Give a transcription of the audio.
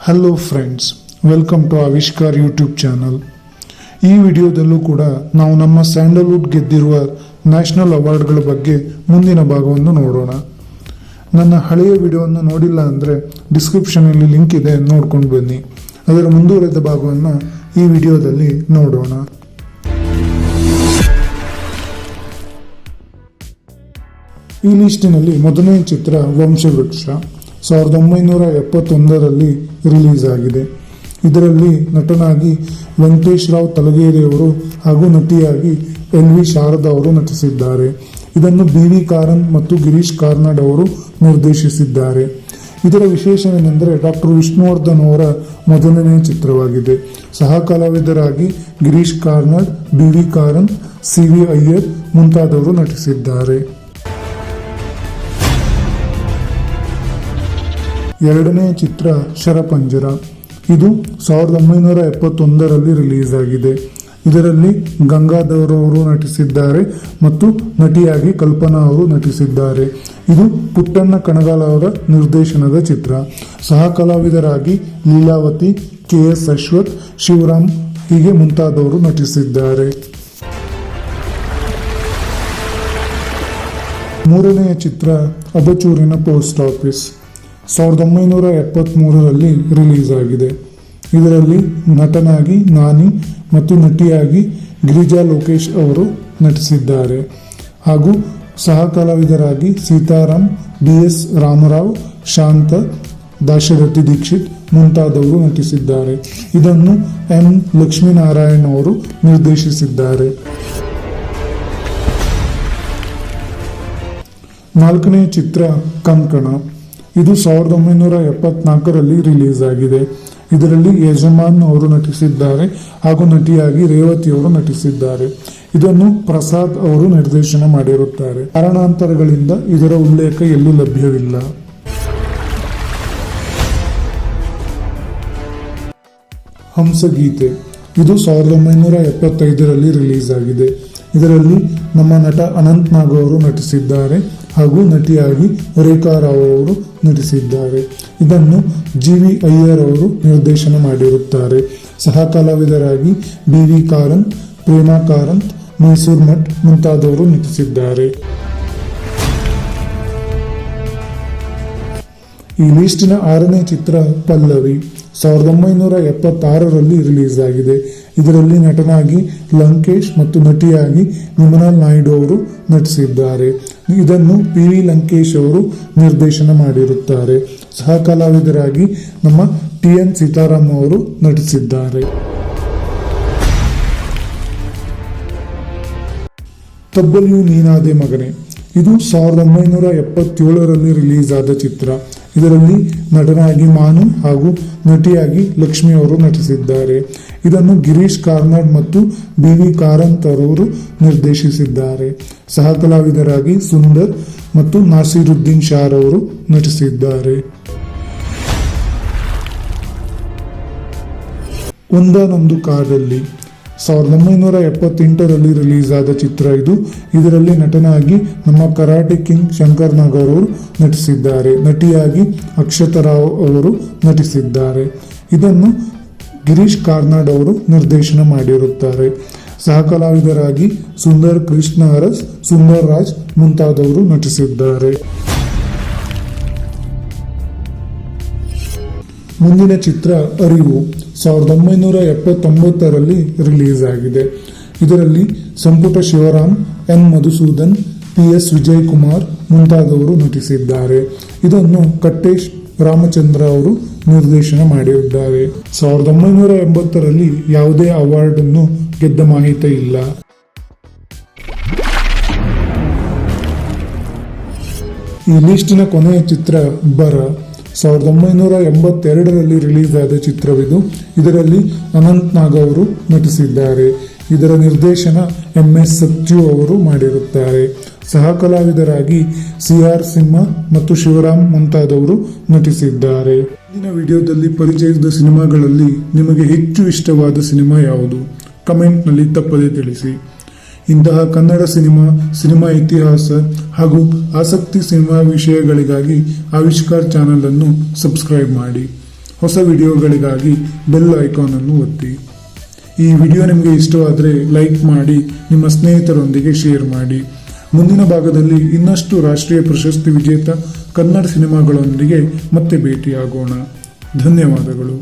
Hello friends, welcome to Avishkar YouTube channel. ಈ ವಿಡಿಯೋದಲ್ಲೂ ಕೂಡ ನಾವು ನಮ್ಮ ಸ್ಯಾಂಡಲ್ವುಡ್ ಗೆದ್ದಿರುವ ನ್ಯಾಷನಲ್ ಅವಾರ್ಡ್ಗಳ ಬಗ್ಗೆ ಮುಂದಿನ ಭಾಗವನ್ನು ನೋಡೋಣ. ನನ್ನ ಹಳೆಯ ವಿಡಿಯೋವನ್ನು ನೋಡಿಲ್ಲ ಅಂದರೆ ಡಿಸ್ಕ್ರಿಪ್ಷನಲ್ಲಿ ಲಿಂಕ್ ಇದೆ, ನೋಡ್ಕೊಂಡು ಬನ್ನಿ. ಅದರ ಮುಂದುವರೆದ ಭಾಗವನ್ನು ಈ ವಿಡಿಯೋದಲ್ಲಿ ನೋಡೋಣ. ಈ ಲಿಸ್ಟಿನಲ್ಲಿ ಮೊದಲನೇ ಚಿತ್ರ ವಂಶವೃಕ್ಷ 1971ರಲ್ಲಿ ರಿಲೀಸ್ ಆಗಿದೆ. ಇದರಲ್ಲಿ ನಟನಾಗಿ ವೆಂಕಟೇಶ್ ರಾವ್ ತಲಗೇರಿಯವರು ಹಾಗೂ ನಟಿಯಾಗಿ LV ಶಾರದಾ ಅವರು ನಟಿಸಿದ್ದಾರೆ. ಇದನ್ನು BV ಕಾರಂತ್ ಮತ್ತು ಗಿರೀಶ್ ಕಾರ್ನಾಡ್ ಅವರು ನಿರ್ದೇಶಿಸಿದ್ದಾರೆ. ಇದರ ವಿಶೇಷವೇನೆಂದರೆ ಡಾಕ್ಟರ್ ವಿಷ್ಣುವರ್ಧನ್ ಅವರ ಮೊದಲನೇ ಚಿತ್ರವಾಗಿದೆ. ಸಹ ಕಲಾವಿದರಾಗಿ ಗಿರೀಶ್ ಕಾರ್ನಾಡ್, BV ಕಾರಂತ್, CV ಅಯ್ಯರ್ ಮುಂತಾದವರು ನಟಿಸಿದ್ದಾರೆ. ಎರಡನೇ ಚಿತ್ರ ಶರಪಂಜರ. ಇದು 1971ರಲ್ಲಿ ರಿಲೀಸ್ ಆಗಿದೆ. ಇದರಲ್ಲಿ ಗಂಗಾಧರ್ ಅವರು ನಟಿಸಿದ್ದಾರೆ ಮತ್ತು ನಟಿಯಾಗಿ ಕಲ್ಪನಾ ಅವರು ನಟಿಸಿದ್ದಾರೆ. ಇದು ಪುಟ್ಟಣ್ಣ ಕಣಗಾಲ ಅವರ ನಿರ್ದೇಶನದ ಚಿತ್ರ. ಸಹ ಕಲಾವಿದರಾಗಿ ಲೀಲಾವತಿ, KS ಅಶ್ವಥ್, ಶಿವರಾಮ್ ಹೀಗೆ ಮುಂತಾದವರು ನಟಿಸಿದ್ದಾರೆ. ಮೂರನೆಯ ಚಿತ್ರ ಅಬಚೂರಿನ ಪೋಸ್ಟ್ ಆಫೀಸ್ 1973ರಲ್ಲಿ ರಿಲೀಸ್ ಆಗಿದೆ. ಇದರಲ್ಲಿ ನಟನಾಗಿ ನಾನಿ ಮತ್ತು ನಟಿಯಾಗಿ ಗಿರಿಜಾ ಲೋಕೇಶ್ ಅವರು ನಟಿಸಿದ್ದಾರೆ ಹಾಗೂ ಸಹ ಕಲಾವಿದರಾಗಿ ಸೀತಾರಾಮ್, BS ರಾಮರಾವ್, ಶಾಂತ, ದಾಶರಥಿ ದೀಕ್ಷಿತ್ ಮುಂತಾದವರು ನಟಿಸಿದ್ದಾರೆ. ಇದನ್ನು M ಲಕ್ಷ್ಮೀನಾರಾಯಣ್ ಅವರು ನಿರ್ದೇಶಿಸಿದ್ದಾರೆ. ನಾಲ್ಕನೇ ಚಿತ್ರ ಕಂಕಣ. ಇದು 1974ರಲ್ಲಿ ರಿಲೀಸ್ ಆಗಿದೆ. ಇದರಲ್ಲಿ ಯಜಮಾನ್ ಅವರು ನಟಿಸಿದ್ದಾರೆ ಹಾಗೂ ನಟಿಯಾಗಿ ರೇವತಿ ಅವರು ನಟಿಸಿದ್ದಾರೆ. ಇದನ್ನು ಪ್ರಸಾದ್ ಅವರು ನಿರ್ದೇಶನ ಮಾಡಿರುತ್ತಾರೆ. ಕಾರಣಾಂತರಗಳಿಂದ ಇದರ ಉಲ್ಲೇಖ ಎಲ್ಲೂ ಲಭ್ಯವಿಲ್ಲ. ಹಂಸಗೀತೆ. ಇದು 1975ರಲ್ಲಿ ರಿಲೀಸ್ ಆಗಿದೆ. ಇದರಲ್ಲಿ ನಮ್ಮ ನಟ ಅನಂತ್ ನಾಗ್ ಅವರು ನಟಿಸಿದ್ದಾರೆ ಹಾಗೂ ನಟಿಯಾಗಿ ರೇಖಾ ರಾವ್ ಅವರು ನಟಿಸಿದ್ದಾರೆ. ಇದನ್ನು GV ಅಯ್ಯರ್ ಅವರು ನಿರ್ದೇಶನ ಮಾಡಿರುತ್ತಾರೆ. ಸಹ ಕಲಾವಿದರಾಗಿ BV ಕಾರಂತ್, ಪ್ರೇಮಾ ಕಾರಂತ್, ಮೈಸೂರ್ ಮಠ್ ಮುಂತಾದವರು ನಟಿಸಿದ್ದಾರೆ. ಈ ಲಿಸ್ಟಿನ ಆರನೇ ಚಿತ್ರ ಪಲ್ಲವಿ 1976ರಲ್ಲಿ ರಿಲೀಸ್ ಆಗಿದೆ. ಇದರಲ್ಲಿ ನಟನಾಗಿ ಲಂಕೇಶ್ ಮತ್ತು ನಟಿಯಾಗಿ ವಿಮಲಾಲ್ ನಾಯ್ಡು ಅವರು ನಟಿಸಿದ್ದಾರೆ. ಇದನ್ನು PV ಲಂಕೇಶ್ ಅವರು ನಿರ್ದೇಶನ ಮಾಡಿರುತ್ತಾರೆ. ಸಹ ಕಲಾವಿದರಾಗಿ ನಮ್ಮ TN ಸೀತಾರಾಮ್ ಅವರು ನಟಿಸಿದ್ದಾರೆ. ತಬ್ಬಲಿಯು ನೀನಾದೆ ಮಗನೇ. ಇದು 1977ರಲ್ಲಿ ರಿಲೀಸ್ ಆದ ಚಿತ್ರ. ಇದರಲ್ಲಿ ನಟನಾಗಿ ಮಾನು ಹಾಗೂ ನಟಿಯಾಗಿ ಲಕ್ಷ್ಮಿ ಅವರು ನಟಿಸಿದ್ದಾರೆ. ಇದನ್ನು ಗಿರೀಶ್ ಕಾರ್ನಾಡ್ ಮತ್ತು BV ಕಾರಂತ್ ಅವರು ನಿರ್ದೇಶಿಸಿದ್ದಾರೆ. ಸಹ ಕಲಾವಿದರಾಗಿ ಸುಂದರ್ ಮತ್ತು ನಾಸಿರುದ್ದೀನ್ ಶಾರ್ ಅವರು ನಟಿಸಿದ್ದಾರೆ. ಒಂದಾನೊಂದು ಕಾದಲ್ಲಿ 1978ರಲ್ಲಿ ರಿಲೀಸ್ ಆದ ಚಿತ್ರ ಇದು. ಇದರಲ್ಲಿ ನಟನಾಗಿ ನಮ್ಮ ಕರಾಟೆ ಕಿಂಗ್ ಶಂಕರ್ ನಾಗ್ ಅವರು ನಟಿಸಿದ್ದಾರೆ. ನಟಿಯಾಗಿ ಅಕ್ಷತಾ ರಾವ್ ಅವರು ನಟಿಸಿದ್ದಾರೆ. ಇದನ್ನು ಗಿರೀಶ್ ಕಾರ್ನಾಡ್ ಅವರು ನಿರ್ದೇಶನ ಮಾಡಿರುತ್ತಾರೆ. ಸಹ ಕಲಾವಿದರಾಗಿ ಸುಂದರ್ ಕೃಷ್ಣ ಅರಸ್, ಸುಂದರ್ ರಾಜ್ ಮುಂತಾದವರು ನಟಿಸಿದ್ದಾರೆ. ಮುಂದಿನ ಚಿತ್ರ ಅರಿವು 1979ರಲ್ಲಿ ರಿಲೀಸ್ ಆಗಿದೆ. ಇದರಲ್ಲಿ ಸಂಪುಟ ಶಿವರಾಮ್, N ಮಧುಸೂದನ್, PS ವಿಜಯ್ ಕುಮಾರ್ ಮುಂತಾದವರು ನಟಿಸಿದ್ದಾರೆ. ಇದನ್ನು ಕಟ್ಟೇಶ್ ರಾಮಚಂದ್ರ ಅವರು ನಿರ್ದೇಶನ ಮಾಡಿದ್ದಾರೆ. 1980ರಲ್ಲಿ ಯಾವುದೇ ಅವಾರ್ಡ್ ಅನ್ನು ಗೆದ್ದ ಮಾಹಿತಿ ಇಲ್ಲ. ಈ ಲಿಸ್ಟಿನ ಕೊನೆಯ ಚಿತ್ರ ಬರ 1982ರಲ್ಲಿ ರಿಲೀಸ್ ಆದ ಚಿತ್ರವಿದು. ಇದರಲ್ಲಿ ಅನಂತ್ ನಾಗ್ ಅವರು ನಟಿಸಿದ್ದಾರೆ. ಇದರ ನಿರ್ದೇಶನ MS ಸತ್ಯು ಅವರು ಮಾಡಿರುತ್ತಾರೆ. ಸಹ ಕಲಾವಿದರಾಗಿ CR ಸಿಂಹ ಮತ್ತು ಶಿವರಾಮ್ ಮುಂತಾದವರು ನಟಿಸಿದ್ದಾರೆ. ಇಂದಿನ ವಿಡಿಯೋದಲ್ಲಿ ಪರಿಚಯಿಸಿದ ಸಿನಿಮಾಗಳಲ್ಲಿ ನಿಮಗೆ ಹೆಚ್ಚು ಇಷ್ಟವಾದ ಸಿನಿಮಾ ಯಾವುದು? ಕಮೆಂಟ್ನಲ್ಲಿ ತಪ್ಪದೇ ತಿಳಿಸಿ. ಇಂತಹ ಕನ್ನಡ ಸಿನಿಮಾ ಇತಿಹಾಸ ಹಾಗೂ ಆಸಕ್ತಿ ಸಿನಿಮಾ ವಿಷಯಗಳಿಗಾಗಿ ಆವಿಷ್ಕಾರ್ ಚಾನಲ್ ಅನ್ನು ಸಬ್ಸ್ಕ್ರೈಬ್ ಮಾಡಿ. ಹೊಸ ವಿಡಿಯೋಗಳಿಗಾಗಿ ಬೆಲ್ ಐಕಾನ್ ಅನ್ನು ಒತ್ತಿ. ಈ ವಿಡಿಯೋ ನಿಮಗೆ ಇಷ್ಟವಾದರೆ ಲೈಕ್ ಮಾಡಿ, ನಿಮ್ಮ ಸ್ನೇಹಿತರೊಂದಿಗೆ ಶೇರ್ ಮಾಡಿ. ಮುಂದಿನ ಭಾಗದಲ್ಲಿ ಇನ್ನಷ್ಟು ರಾಷ್ಟ್ರೀಯ ಪ್ರಶಸ್ತಿ ವಿಜೇತ ಕನ್ನಡ ಸಿನಿಮಾಗಳೊಂದಿಗೆ ಮತ್ತೆ ಭೇಟಿಯಾಗೋಣ. ಧನ್ಯವಾದಗಳು.